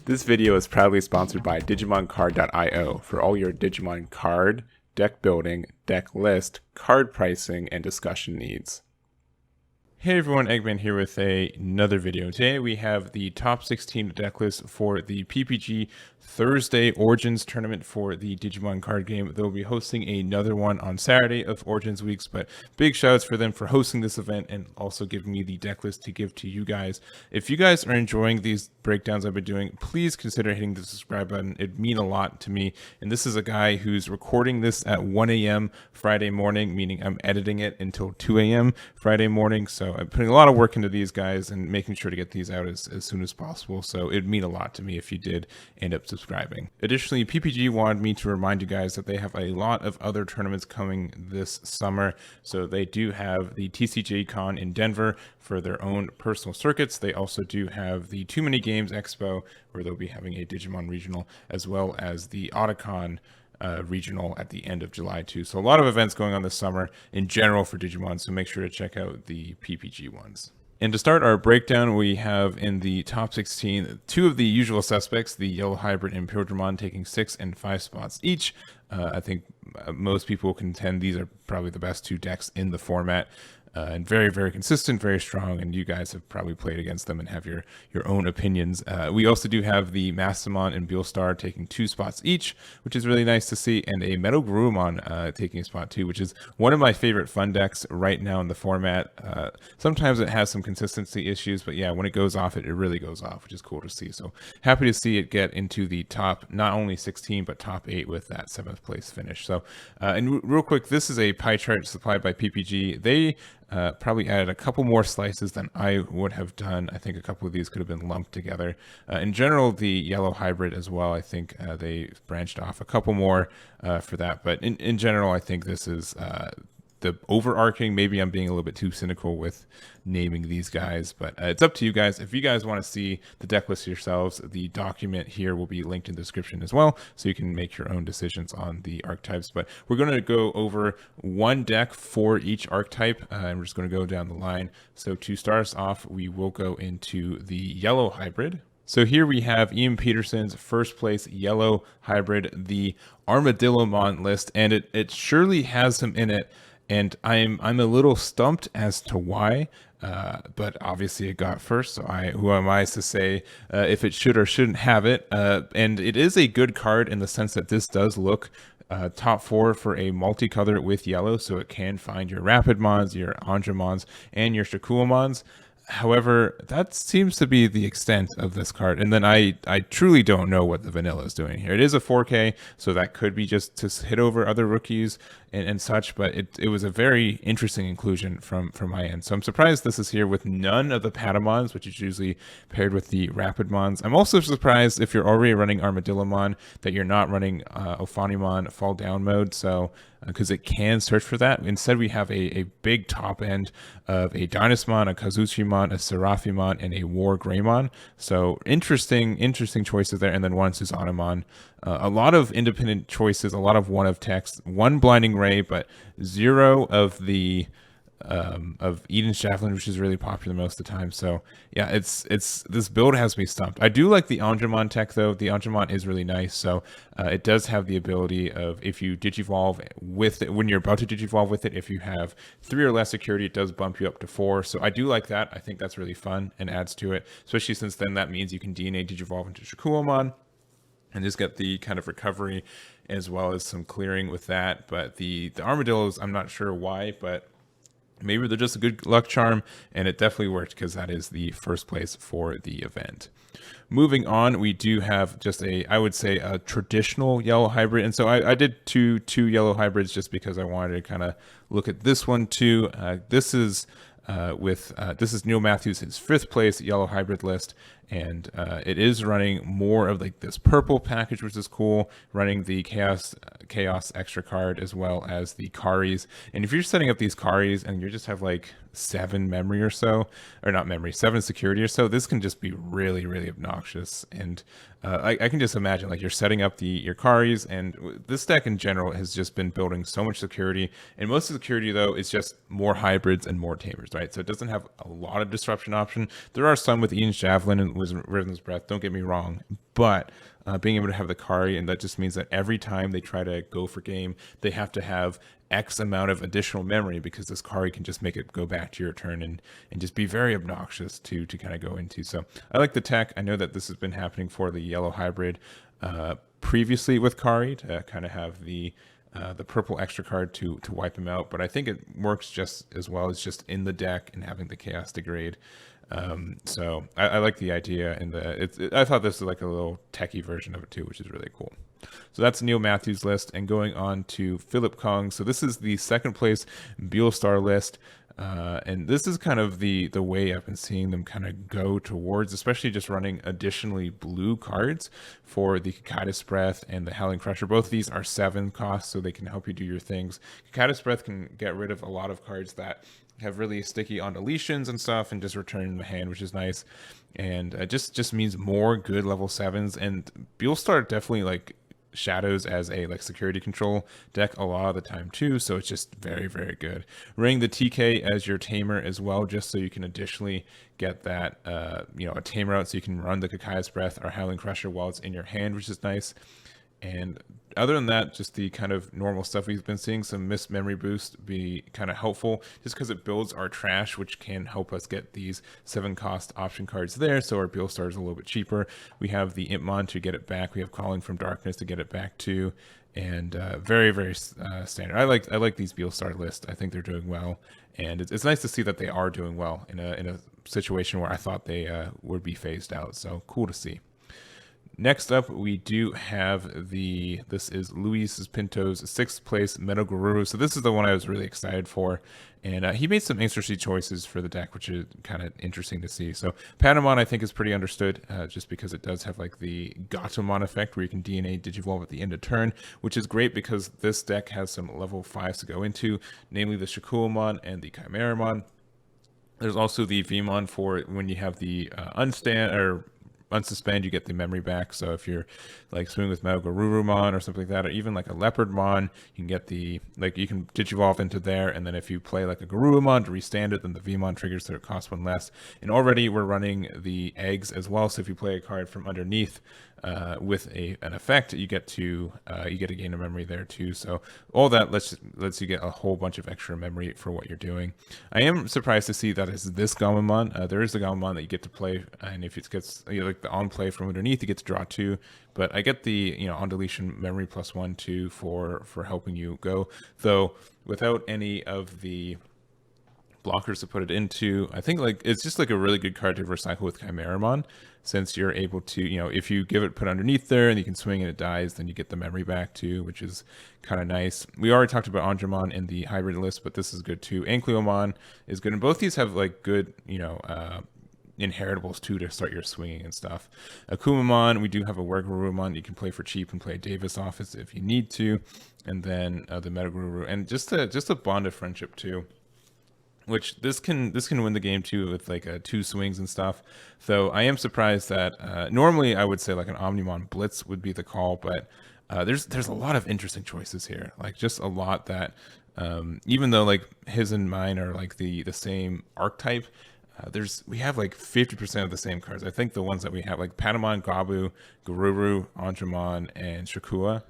This video is proudly sponsored by DigimonCard.io for all your Digimon card, deck building, deck list, card pricing, and discussion needs. Hey everyone, Eggman here with another video. Today we have the top 16 deck list for the PPG Thursday Origins tournament for the Digimon card game. They'll be hosting another one on Saturday of Origins weeks, but big shoutouts for them for hosting this event and also giving me the deck list to give to you guys. If you guys are enjoying these breakdowns I've been doing, please consider hitting the subscribe button. It'd mean a lot to me. And this is a guy who's recording this at 1 a.m. Friday morning, meaning I'm editing it until 2 a.m. Friday morning. So I'm putting a lot of work into these guys and making sure to get these out as soon as possible. So it'd mean a lot to me if you did end up subscribing. Additionally, PPG wanted me to remind you guys that they have a lot of other tournaments coming this summer. So they do have the TCG Con in Denver for their own personal circuits. They also do have the Too Many Games Expo, where they'll be having a Digimon regional, as well as the Otacon regional at the end of July too. So a lot of events going on this summer in general for Digimon, so make sure to check out the PPG ones. And to start our breakdown, we have in the top 16, two of the usual suspects, the Yellow Hybrid and Petriform, taking 6 and 5 spots each. I think most people contend these are probably the best two decks in the format. And very, very consistent, very strong, and you guys have probably played against them and have your own opinions. We also do have the Mastamon and Beelstar taking 2 spots each, which is really nice to see, and a Metal Garurumon taking a spot too, which is one of my favorite fun decks right now in the format. Sometimes it has some consistency issues, but yeah, when it goes off, it really goes off, which is cool to see. So happy to see it get into the top, not only 16, but top 8 with that 7th place finish. So, and real quick, this is a pie chart supplied by PPG. They probably added a couple more slices than I would have done. I think a couple of these could have been lumped together. In general, the Yellow Hybrid as well, I think they branched off a couple more for that. But in general, I think this is the overarching. Maybe I'm being a little bit too cynical with naming these guys, but it's up to you guys. If you guys want to see the deck list yourselves, the document here will be linked in the description as well, so you can make your own decisions on the archetypes. But we're going to go over one deck for each archetype, and we're just going to go down the line. So to start us off, we will go into the Yellow Hybrid. So here we have Ian Peterson's first place Yellow Hybrid, the Armadillomon list, and it surely has him in it. And I'm a little stumped as to why, but obviously it got first, so who am I to say if it should or shouldn't have it? And it is a good card in the sense that this does look top 4 for a multicolor with yellow, so it can find your Rapidmons, your Aandroids, and your Shakuamons. However, that seems to be the extent of this card. And then I truly don't know what the vanilla is doing here. It is a 4K, so that could be just to hit over other rookies and such, but it was a very interesting inclusion from my end. So I'm surprised this is here with none of the Patamons, which is usually paired with the Rapidmons. I'm also surprised if you're already running Armadillomon that you're not running Ophanimon Fall Down mode, so because it can search for that. Instead, we have a big top end of a Dynasmon, a Kazuchimon, a Seraphimon, and a War Greymon. So interesting choices there. And then one Susanamon. A lot of independent choices, a lot of one of text, one Blinding Ray, but 0 of the of Eden's Javelin, which is really popular most of the time. So yeah, it's this build has me stumped. I do like the Aandroidd tech though. The Aandroidd is really nice. So it does have the ability of, if you digivolve with it, when you're about to digivolve with it, if you have 3 or less security, it does bump you up to 4. So I do like that. I think that's really fun and adds to it, especially since then that means you can DNA digivolve into Shakuamon and just get the kind of recovery as well as some clearing with that. But the Armadillos, I'm not sure why, but maybe they're just a good luck charm, and it definitely worked because that is the first place for the event. Moving on, we do have just I would say a traditional Yellow Hybrid, and so I did two Yellow Hybrids just because I wanted to kind of look at this one too. This is Neil Matthews, his 5th place Yellow Hybrid list, and it is running more of like this purple package, which is cool, running the Chaos extra card as well as the Karis. And if you're setting up these Karis and you just have like 7 memory or so, or not memory, 7 security or so, this can just be really, really obnoxious. And I can just imagine like you're setting up your Karis, and this deck in general has just been building so much security. And most of the security though is just more hybrids and more tamers, right? So it doesn't have a lot of disruption option. There are some with Eden's Javelin and was Rhythm's Breath, don't get me wrong, but being able to have the Kari, and that just means that every time they try to go for game, they have to have X amount of additional memory, because this Kari can just make it go back to your turn and just be very obnoxious to kind of go into. So I like the tech. I know that this has been happening for the yellow hybrid previously with Kari, to kind of have the purple extra card to wipe him out, but I think it works just as well as just in the deck and having the chaos degrade. So I like the idea, and I thought this was like a little techie version of it too, which is really cool. So that's Neil Matthews' list, and going on to Philip Kong. So this is the second place Beelstar list. And this is kind of the way I've been seeing them kind of go towards, especially just running additionally blue cards for the Cicadas Breath and the Howling Crusher. Both of these are 7 costs, so they can help you do your things. Cicadas Breath can get rid of a lot of cards that have really sticky on deletions and stuff, and just return the hand, which is nice. And just means more good level 7s. And Beelstar definitely like shadows as a like security control deck a lot of the time too, so it's just very, very good. Running the TK as your tamer as well, just so you can additionally get that a tamer out, so you can run the Cicadas Breath or Howling Crusher while it's in your hand, which is nice. And other than that, just the kind of normal stuff we've been seeing. Some Mist Memory Boost be kind of helpful, just because it builds our trash, which can help us get these 7 cost option cards there, so our Beelstar is a little bit cheaper. We have the Impmon to get it back. We have Calling from Darkness to get it back too, and very, very standard. I like these Beelstar lists. I think they're doing well, and it's nice to see that they are doing well in a situation where I thought they would be phased out. So cool to see. Next up, we do have this is Luis Pinto's 6th place Metal Guru. So this is the one I was really excited for. And he made some interesting choices for the deck, which is kind of interesting to see. So Patamon, I think, is pretty understood, just because it does have like the Gatomon effect, where you can DNA Digivolve at the end of turn, which is great because this deck has some level 5s to go into, namely the Shakuamon and the Chimeramon. There's also the Vmon for when you have the unsuspend, you get the memory back. So if you're like swimming with Megagarurumon or something like that, or even like a Leopardmon, you can get you can Digivolve into there, and then if you play like a Garurumon to restand it, then the Vmon triggers, so it costs 1 less. And already we're running the eggs as well, so if you play a card from underneath with an effect, you get to gain a memory there too. So all that lets you get a whole bunch of extra memory for what you're doing. I am surprised to see that it's this Gamamon. There is a Gamamon that you get to play, and if it gets like the on play from underneath, you get to draw 2. But I get the on deletion memory +1 too for helping you go, though without any of the blockers to put it into. I think like it's just like a really good card to recycle with Chimeramon, since you're able to, if you give it put underneath there and you can swing and it dies, then you get the memory back too, which is kind of nice. We already talked about Aandroidd in the hybrid list, but this is good too. Ankyomon is good, and both these have like good, inheritables too to start your swinging and stuff. Akumamon, we do have a Wergarurumon you can play for cheap and play Davis Office if you need to, and then the Metaguru, and just a bond of friendship too, which this can win the game too with like 2 swings and stuff. Though I am surprised that normally I would say like an Omnimon Blitz would be the call, but there's a lot of interesting choices here, like just a lot that even though like his and mine are like the same archetype, we have like 50% of the same cards. I think the ones that we have, like Patamon, Gabu, Garuru, Aandroidd, and Shakua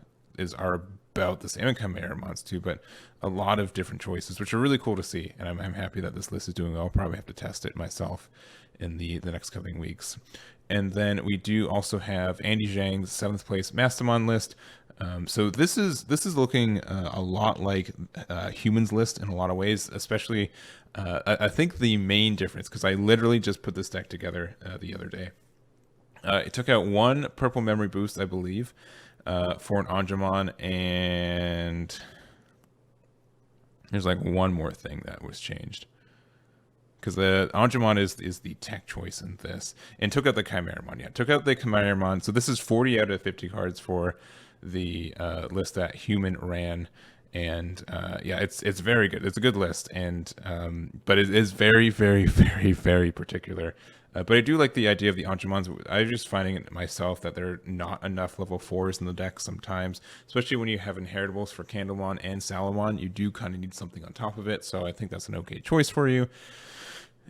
are about the same, and Chimeramons too, but a lot of different choices, which are really cool to see. And I'm happy that this list is doing well. I'll probably have to test it myself in the next coming weeks. And then we do also have Andy Zhang's 7th place Mastamon list. So this is looking a lot like Humans list in a lot of ways, especially I think the main difference, because I literally just put this deck together the other day. It took out 1 purple memory boost, I believe, for an Aandroidd, and there's like one more thing that was changed, because the Aandroidd is the tech choice in this, and took out the Chimeramon. Yeah, took out the Chimeramon. So this is 40 out of 50 cards for the list that Human ran, and it's very good. It's a good list, and but it is very, very, very, very particular. But I do like the idea of the Aandroids. I'm just finding it myself that there are not enough level 4s in the deck sometimes, especially when you have inheritables for Candlemon and Salamon. You do kind of need something on top of it, so I think that's an okay choice for you.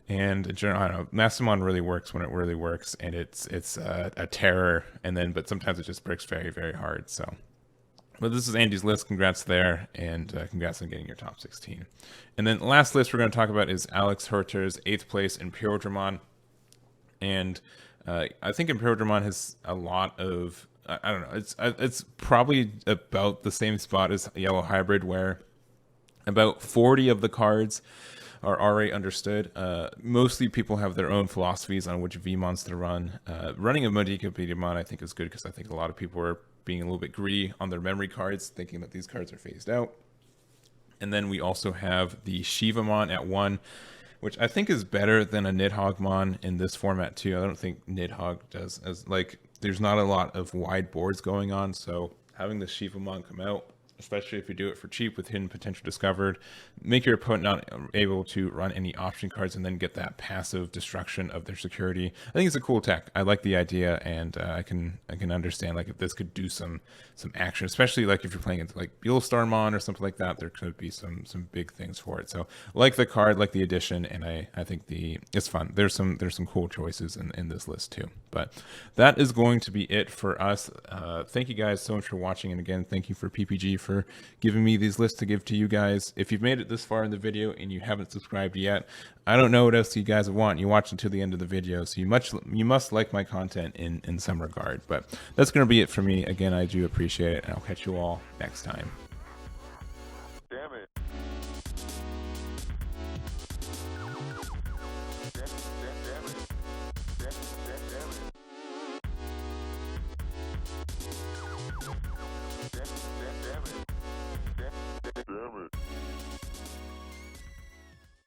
And in general, I don't know, Mastamon really works when it really works, and it's a terror, but sometimes it just breaks very, very hard. So, but this is Andy's list. Congrats there, and congrats on getting your top 16. And then the last list we're going to talk about is Alex Herter's 8th place in Fearofdark. And I think Fearofdark has a lot of, I don't know, it's probably about the same spot as Yellow Hybrid, where about 40 of the cards are already understood. Mostly people have their own philosophies on which VMons to run. Running a Modica Digimon I think is good, because I think a lot of people are being a little bit greedy on their memory cards, thinking that these cards are phased out. And then we also have the Shivamon at 1, which I think is better than a Nidhoggmon in this format too. I don't think Nidhogg does as, like, there's not a lot of wide boards going on, so having the Shivamon come out, especially if you do it for cheap with hidden potential discovered, make your opponent not able to run any option cards and then get that passive destruction of their security. I think it's a cool tech. I like the idea, and I can understand, like, if this could do some action, especially like if you're playing it like Beelstarmon or something like that, there could be some big things for it. So like the card, like the addition, and I think it's fun. There's some cool choices in this list too. But that is going to be it for us. Thank you guys so much for watching, and again, thank you for PPG for giving me these lists to give to you guys. If you've made it this far in the video and you haven't subscribed yet, I don't know what else you guys want. You watched until the end of the video, so you must like my content in some regard. But that's going to be it for me. Again, I do appreciate it, and I'll catch you all next time.